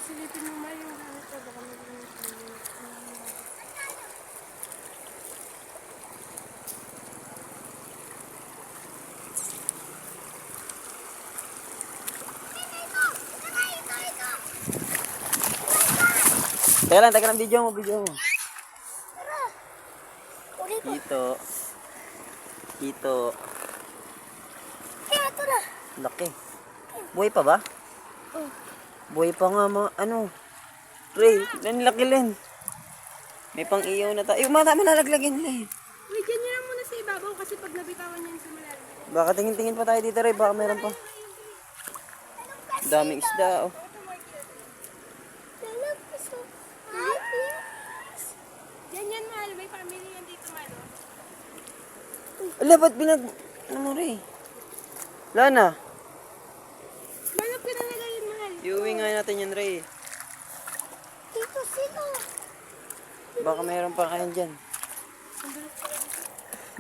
Silipin mo may yung gamit ko. Baka maging Teka lang, video mo. Dito. Kaya ito na. Laki. Buhay pa ba? Oh. Buhay pa nga ano. Ray, nanlaki Len. May pang iyaw na tayo. Tama na laglagin Len. Wait, dyan nyo lang muna sa ibabaw kasi pag nabitawan yan sa malalim. Baka tingin-tingin pa tayo dito Ray. Baka meron pa. Daming isda oh. Yan, mahal. May family yan dito, mahal. Ala, ba't ano mo Ray? Wala na. Malap ka na nila yun, mahal. Iuwi nga natin yan Ray. Dito sila. Baka meron pa kayo dyan.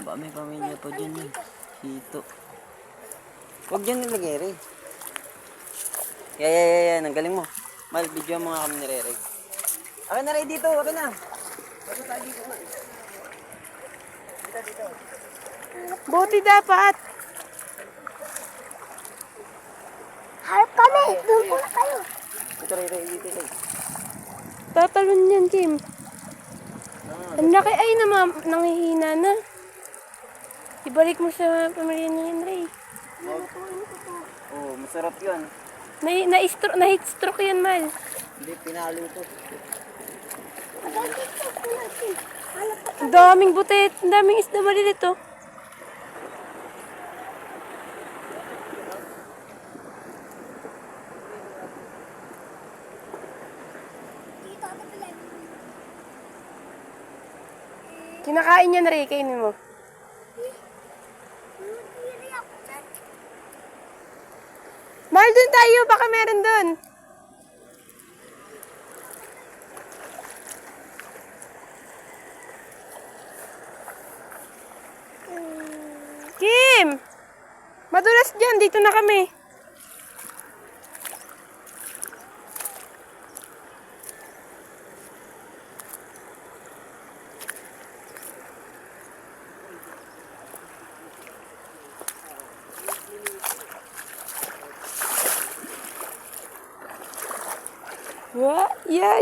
Baka may pamilya pa dyan eh. Dito. Huwag dyan nilagay Ray. Yan. Ang galing mo. Mal, video mo nga kami ni Ray. Akin na Ray dito. Akin na. Basta tayo dito nga. Dito. Buti dapat. Harap kami. Doon po na kayo. Dito Ray. Dito Ray. Tatalon yan, Kim. Ang laki ay nangihina na. Ibalik mo sa pamilya ni Henry. Oh, masarap yun. Na-heat stroke yan, Mal. Hindi, pinalo ito. Ang daming butit. Ang daming isda malilit, oh. Kinakain yan, Ray. Kainin mo. Mahal dun tayo. Baka meron dun. Kim! Madulas dyan. Dito na kami. What? Yeah.